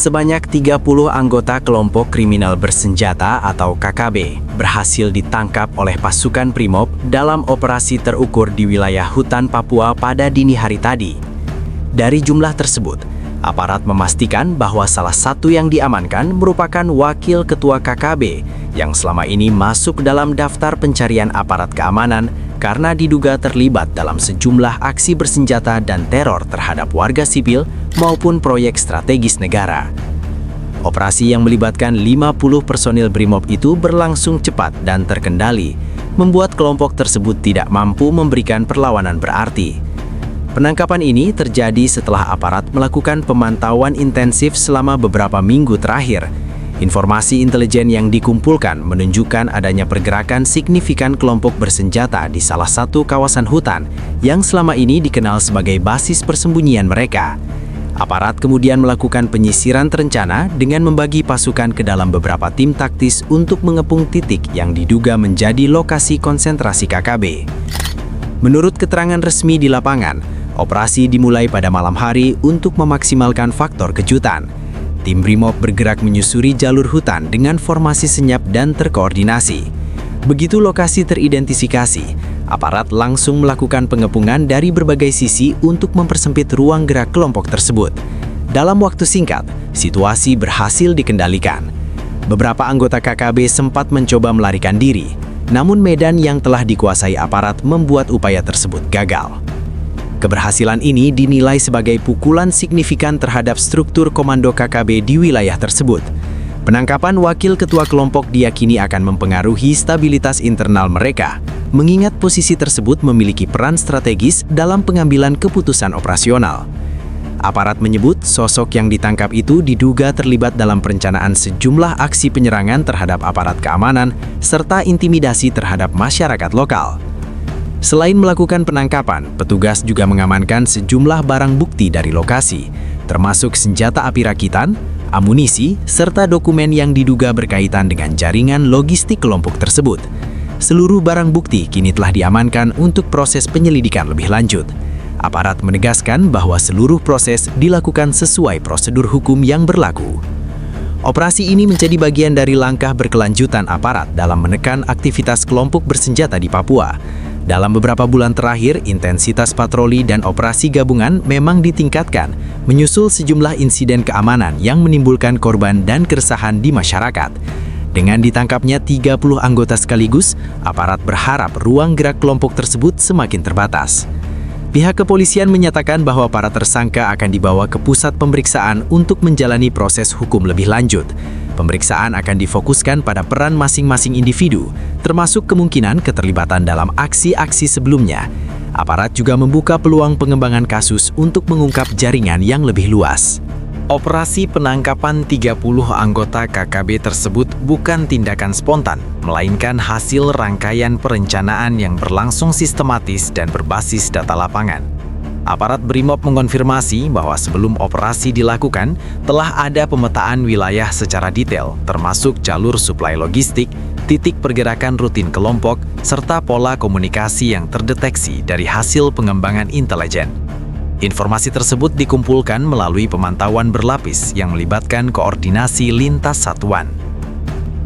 Sebanyak 30 anggota kelompok kriminal bersenjata atau KKB berhasil ditangkap oleh pasukan Brimob dalam operasi terukur di wilayah hutan Papua pada dini hari tadi. Dari jumlah tersebut, aparat memastikan bahwa salah satu yang diamankan merupakan wakil ketua KKB yang selama ini masuk dalam daftar pencarian aparat keamanan karena diduga terlibat dalam sejumlah aksi bersenjata dan teror terhadap warga sipil maupun proyek strategis negara. Operasi yang melibatkan 50 personil Brimob itu berlangsung cepat dan terkendali, membuat kelompok tersebut tidak mampu memberikan perlawanan berarti. Penangkapan ini terjadi setelah aparat melakukan pemantauan intensif selama beberapa minggu terakhir. Informasi intelijen yang dikumpulkan menunjukkan adanya pergerakan signifikan kelompok bersenjata di salah satu kawasan hutan yang selama ini dikenal sebagai basis persembunyian mereka. Aparat kemudian melakukan penyisiran terencana dengan membagi pasukan ke dalam beberapa tim taktis untuk mengepung titik yang diduga menjadi lokasi konsentrasi KKB. Menurut keterangan resmi di lapangan, operasi dimulai pada malam hari untuk memaksimalkan faktor kejutan. Tim Brimob bergerak menyusuri jalur hutan dengan formasi senyap dan terkoordinasi. Begitu lokasi teridentifikasi, aparat langsung melakukan pengepungan dari berbagai sisi untuk mempersempit ruang gerak kelompok tersebut. Dalam waktu singkat, situasi berhasil dikendalikan. Beberapa anggota KKB sempat mencoba melarikan diri, namun medan yang telah dikuasai aparat membuat upaya tersebut gagal. Keberhasilan ini dinilai sebagai pukulan signifikan terhadap struktur komando KKB di wilayah tersebut. Penangkapan wakil ketua kelompok diyakini akan mempengaruhi stabilitas internal mereka, mengingat posisi tersebut memiliki peran strategis dalam pengambilan keputusan operasional. Aparat menyebut sosok yang ditangkap itu diduga terlibat dalam perencanaan sejumlah aksi penyerangan terhadap aparat keamanan serta intimidasi terhadap masyarakat lokal. Selain melakukan penangkapan, petugas juga mengamankan sejumlah barang bukti dari lokasi, termasuk senjata api rakitan, amunisi, serta dokumen yang diduga berkaitan dengan jaringan logistik kelompok tersebut. Seluruh barang bukti kini telah diamankan untuk proses penyelidikan lebih lanjut. Aparat menegaskan bahwa seluruh proses dilakukan sesuai prosedur hukum yang berlaku. Operasi ini menjadi bagian dari langkah berkelanjutan aparat dalam menekan aktivitas kelompok bersenjata di Papua. Dalam beberapa bulan terakhir, intensitas patroli dan operasi gabungan memang ditingkatkan, menyusul sejumlah insiden keamanan yang menimbulkan korban dan keresahan di masyarakat. Dengan ditangkapnya 30 anggota sekaligus, aparat berharap ruang gerak kelompok tersebut semakin terbatas. Pihak kepolisian menyatakan bahwa para tersangka akan dibawa ke pusat pemeriksaan untuk menjalani proses hukum lebih lanjut. Pemeriksaan akan difokuskan pada peran masing-masing individu, termasuk kemungkinan keterlibatan dalam aksi-aksi sebelumnya. Aparat juga membuka peluang pengembangan kasus untuk mengungkap jaringan yang lebih luas. Operasi penangkapan 30 anggota KKB tersebut bukan tindakan spontan, melainkan hasil rangkaian perencanaan yang berlangsung sistematis dan berbasis data lapangan. Aparat Brimob mengonfirmasi bahwa sebelum operasi dilakukan, telah ada pemetaan wilayah secara detail, termasuk jalur suplai logistik, titik pergerakan rutin kelompok, serta pola komunikasi yang terdeteksi dari hasil pengembangan intelijen. Informasi tersebut dikumpulkan melalui pemantauan berlapis yang melibatkan koordinasi lintas satuan.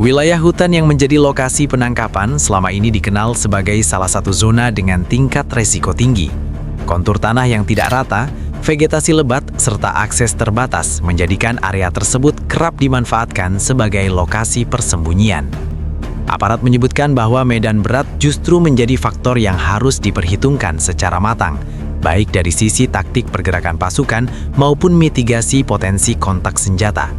Wilayah hutan yang menjadi lokasi penangkapan selama ini dikenal sebagai salah satu zona dengan tingkat resiko tinggi. Kontur tanah yang tidak rata, vegetasi lebat, serta akses terbatas menjadikan area tersebut kerap dimanfaatkan sebagai lokasi persembunyian. Aparat menyebutkan bahwa medan berat justru menjadi faktor yang harus diperhitungkan secara matang, baik dari sisi taktik pergerakan pasukan maupun mitigasi potensi kontak senjata.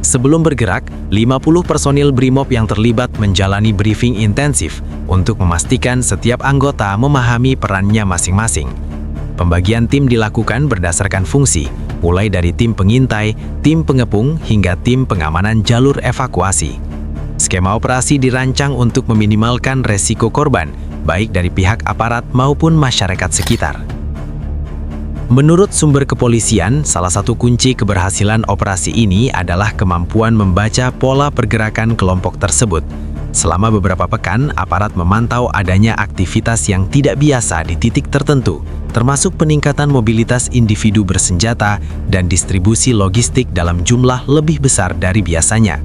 Sebelum bergerak, 50 personil Brimob yang terlibat menjalani briefing intensif untuk memastikan setiap anggota memahami perannya masing-masing. Pembagian tim dilakukan berdasarkan fungsi, mulai dari tim pengintai, tim pengepung, hingga tim pengamanan jalur evakuasi. Skema operasi dirancang untuk meminimalkan resiko korban, baik dari pihak aparat maupun masyarakat sekitar. Menurut sumber kepolisian, salah satu kunci keberhasilan operasi ini adalah kemampuan membaca pola pergerakan kelompok tersebut. Selama beberapa pekan, aparat memantau adanya aktivitas yang tidak biasa di titik tertentu, termasuk peningkatan mobilitas individu bersenjata dan distribusi logistik dalam jumlah lebih besar dari biasanya.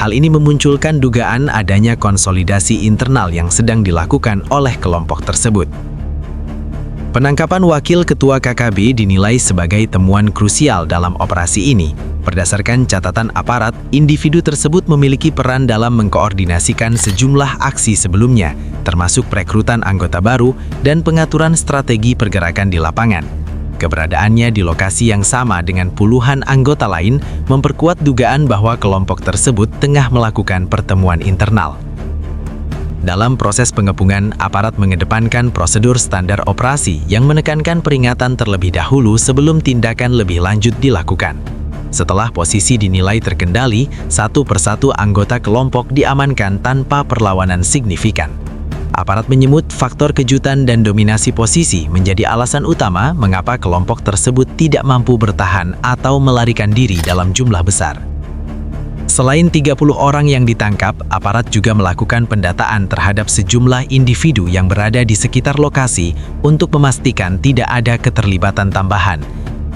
Hal ini memunculkan dugaan adanya konsolidasi internal yang sedang dilakukan oleh kelompok tersebut. Penangkapan Wakil Ketua KKB dinilai sebagai temuan krusial dalam operasi ini. Berdasarkan catatan aparat, individu tersebut memiliki peran dalam mengkoordinasikan sejumlah aksi sebelumnya, termasuk perekrutan anggota baru dan pengaturan strategi pergerakan di lapangan. Keberadaannya di lokasi yang sama dengan puluhan anggota lain memperkuat dugaan bahwa kelompok tersebut tengah melakukan pertemuan internal. Dalam proses pengepungan, aparat mengedepankan prosedur standar operasi yang menekankan peringatan terlebih dahulu sebelum tindakan lebih lanjut dilakukan. Setelah posisi dinilai terkendali, satu persatu anggota kelompok diamankan tanpa perlawanan signifikan. Aparat menyebut faktor kejutan dan dominasi posisi menjadi alasan utama mengapa kelompok tersebut tidak mampu bertahan atau melarikan diri dalam jumlah besar. Selain 30 orang yang ditangkap, aparat juga melakukan pendataan terhadap sejumlah individu yang berada di sekitar lokasi untuk memastikan tidak ada keterlibatan tambahan.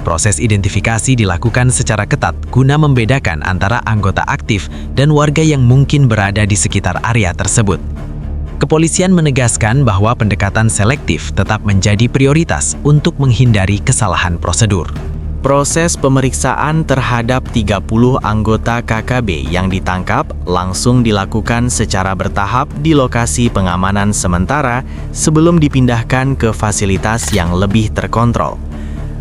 Proses identifikasi dilakukan secara ketat guna membedakan antara anggota aktif dan warga yang mungkin berada di sekitar area tersebut. Kepolisian menegaskan bahwa pendekatan selektif tetap menjadi prioritas untuk menghindari kesalahan prosedur. Proses pemeriksaan terhadap 30 anggota KKB yang ditangkap langsung dilakukan secara bertahap di lokasi pengamanan sementara sebelum dipindahkan ke fasilitas yang lebih terkontrol.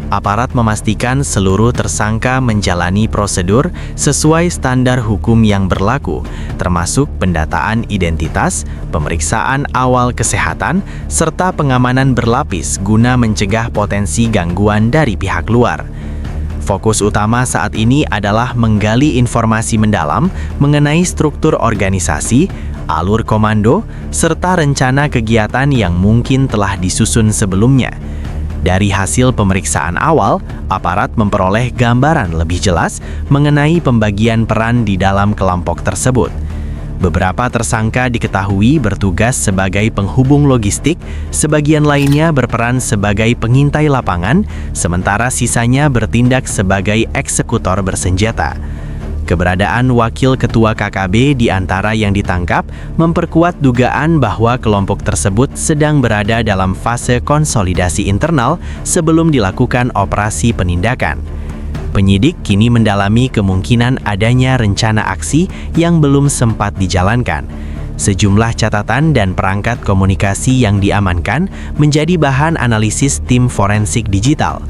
Aparat memastikan seluruh tersangka menjalani prosedur sesuai standar hukum yang berlaku, termasuk pendataan identitas, pemeriksaan awal kesehatan, serta pengamanan berlapis guna mencegah potensi gangguan dari pihak luar. Fokus utama saat ini adalah menggali informasi mendalam mengenai struktur organisasi, alur komando, serta rencana kegiatan yang mungkin telah disusun sebelumnya. Dari hasil pemeriksaan awal, aparat memperoleh gambaran lebih jelas mengenai pembagian peran di dalam kelompok tersebut. Beberapa tersangka diketahui bertugas sebagai penghubung logistik, sebagian lainnya berperan sebagai pengintai lapangan, sementara sisanya bertindak sebagai eksekutor bersenjata. Keberadaan Wakil Ketua KKB di antara yang ditangkap memperkuat dugaan bahwa kelompok tersebut sedang berada dalam fase konsolidasi internal sebelum dilakukan operasi penindakan. Penyidik kini mendalami kemungkinan adanya rencana aksi yang belum sempat dijalankan. Sejumlah catatan dan perangkat komunikasi yang diamankan menjadi bahan analisis tim forensik digital.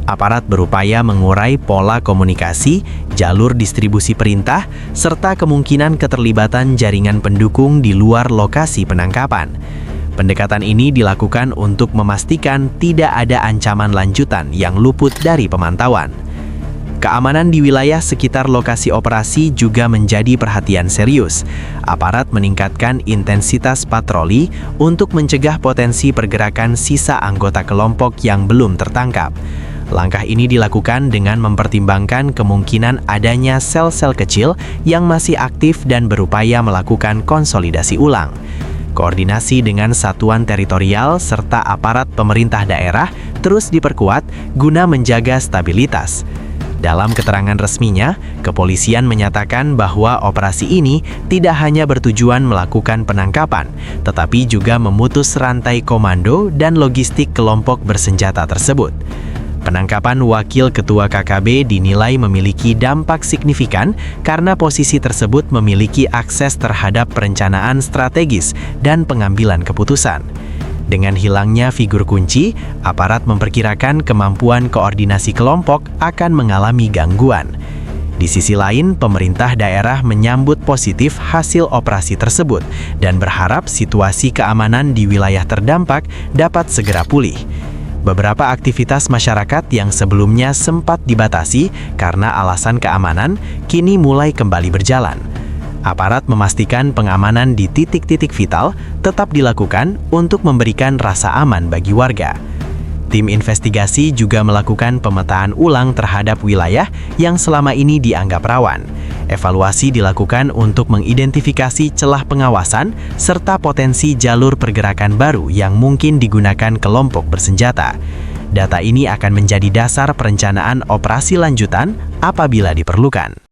Aparat berupaya mengurai pola komunikasi, jalur distribusi perintah, serta kemungkinan keterlibatan jaringan pendukung di luar lokasi penangkapan. Pendekatan ini dilakukan untuk memastikan tidak ada ancaman lanjutan yang luput dari pemantauan. Keamanan di wilayah sekitar lokasi operasi juga menjadi perhatian serius. Aparat meningkatkan intensitas patroli untuk mencegah potensi pergerakan sisa anggota kelompok yang belum tertangkap. Langkah ini dilakukan dengan mempertimbangkan kemungkinan adanya sel-sel kecil yang masih aktif dan berupaya melakukan konsolidasi ulang. Koordinasi dengan satuan teritorial serta aparat pemerintah daerah terus diperkuat guna menjaga stabilitas. Dalam keterangan resminya, kepolisian menyatakan bahwa operasi ini tidak hanya bertujuan melakukan penangkapan, tetapi juga memutus rantai komando dan logistik kelompok bersenjata tersebut. Penangkapan Wakil Ketua KKB dinilai memiliki dampak signifikan karena posisi tersebut memiliki akses terhadap perencanaan strategis dan pengambilan keputusan. Dengan hilangnya figur kunci, aparat memperkirakan kemampuan koordinasi kelompok akan mengalami gangguan. Di sisi lain, pemerintah daerah menyambut positif hasil operasi tersebut dan berharap situasi keamanan di wilayah terdampak dapat segera pulih. Beberapa aktivitas masyarakat yang sebelumnya sempat dibatasi karena alasan keamanan, kini mulai kembali berjalan. Aparat memastikan pengamanan di titik-titik vital tetap dilakukan untuk memberikan rasa aman bagi warga. Tim investigasi juga melakukan pemetaan ulang terhadap wilayah yang selama ini dianggap rawan. Evaluasi dilakukan untuk mengidentifikasi celah pengawasan serta potensi jalur pergerakan baru yang mungkin digunakan kelompok bersenjata. Data ini akan menjadi dasar perencanaan operasi lanjutan apabila diperlukan.